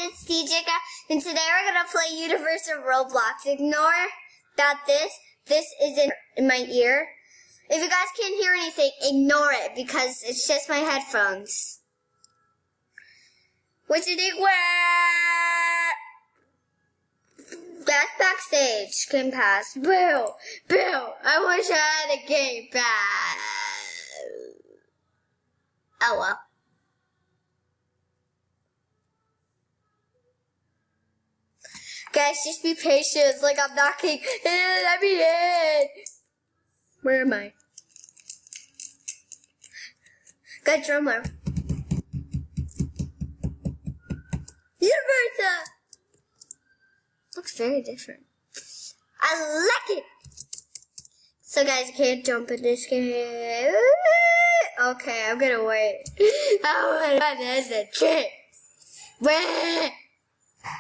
it's DJ Guy, and today we're gonna play Universe of Roblox. Ignore that this is in my ear. If you guys can't hear anything, ignore it, because it's just my headphones. What you think? That's backstage. Game Pass. Bill, I wish I had a Game Pass. Oh well. Guys, just be patient. It's like I'm knocking. Let me in. Where am I? Got drummer. Universe! Looks very different. I like it! So guys, you can't jump in this game. Okay, I'm gonna wait. I want to as a trick. Where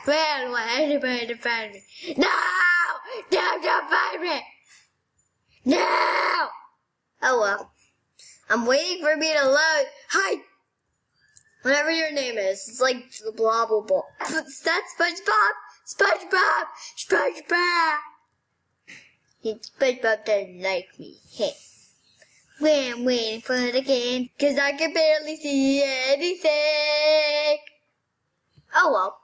do I anybody to find me? No! Don't find me! No! Oh well. I'm waiting for me to load. Hi! Whatever your name is. It's like blah blah blah. Is that SpongeBob? SpongeBob! SpongeBob doesn't like me. Hey. When I'm waiting for the game, 'cause I can barely see anything. Oh well.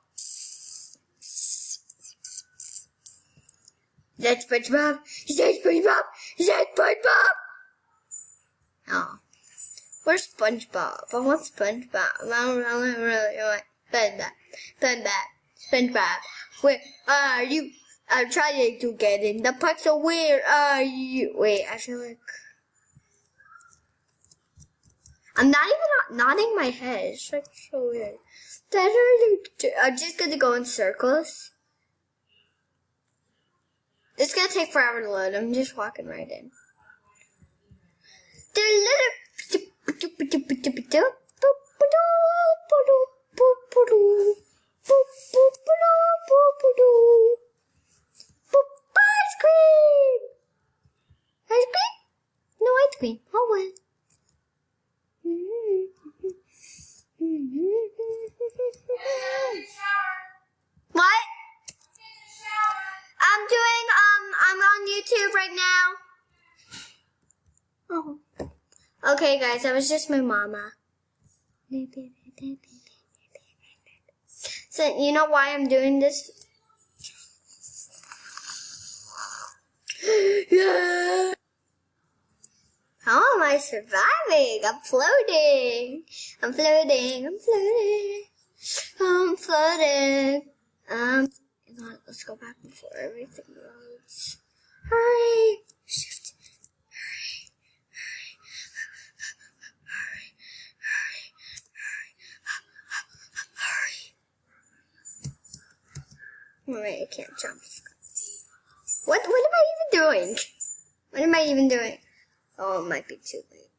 Is that SpongeBob? Is that SpongeBob? Is that SpongeBob? Oh. Where's SpongeBob? I want SpongeBob. I don't really want SpongeBob. Where are you? I'm trying to get in the park, so where are you? Wait, I feel like I'm not even nodding my head. It's like so weird. I'm just gonna go in circles. It's gonna take forever to load. I'm just walking right in. Ice cream! Ice cream? No ice cream. Oh well. What? I'm on YouTube right now. Oh. Okay, guys, that was just my mama. So, you know why I'm doing this? Yeah. How am I surviving? I'm floating. Let's go back before everything loads. Hurry! Shift. Hurry. Wait, I can't jump. What am I even doing? What am I even doing? Oh, it might be too late.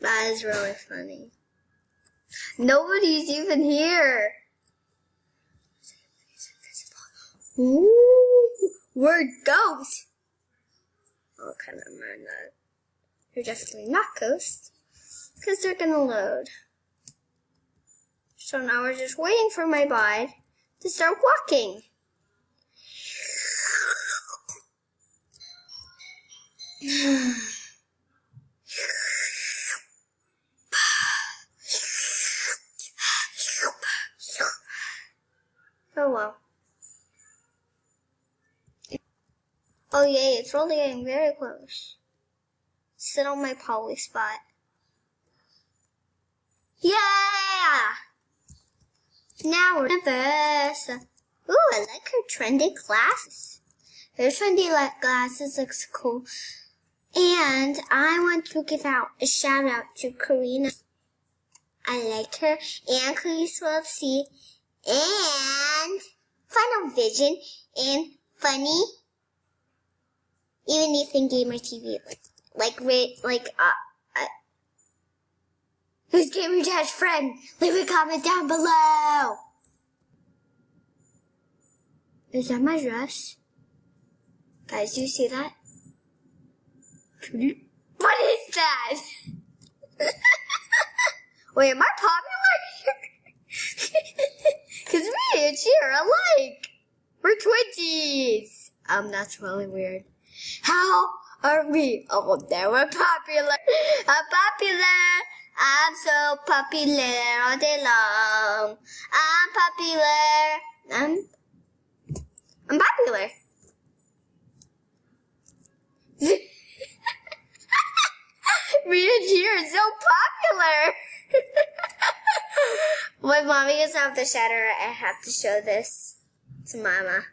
That is really funny. Nobody's even here. Ooh, we're ghosts. Okay, never mind that. You're definitely not ghosts, because they're gonna load. So now we're just waiting for my body to start walking. Oh well. Oh yay, it's really getting very close. Sit on my poly spot. Yeah! Now we're Universe. Ooh, I like her trendy glasses. Her trendy glasses looks cool. And I want to give out a shout out to Karina. I like her, and Khalees12C, and Final Vision, and funny? Even Ethan Gamer TV, who's Gamer Dad's friend? Leave a comment down below. Is that my dress? Guys, do you see that? What is that? Wait, am I popular? Because me and she are alike. We're twinsies. That's really weird. How are we? Oh, now we're popular. I'm popular. I'm so popular all day long. I'm popular. I'm popular. Me and she are so popular. When mommy gets out of the shower, I have to show this to mama.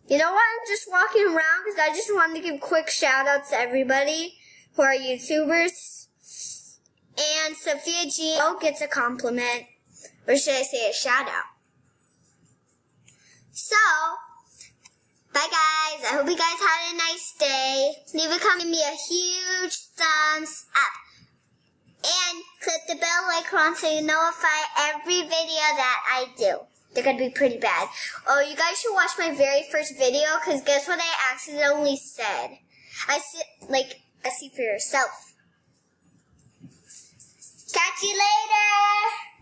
You know what? I'm just walking around because I just wanted to give quick shout outs to everybody who are YouTubers. And Sophia Gio gets a compliment. Or should I say a shout out? So, bye guys. I hope you guys had a nice day. Leave a comment, give me a huge thumbs up. And click the bell icon so you notify every video that I do. They're going to be pretty bad. Oh, you guys should watch my very first video because guess what I accidentally said? See for yourself. Catch you later.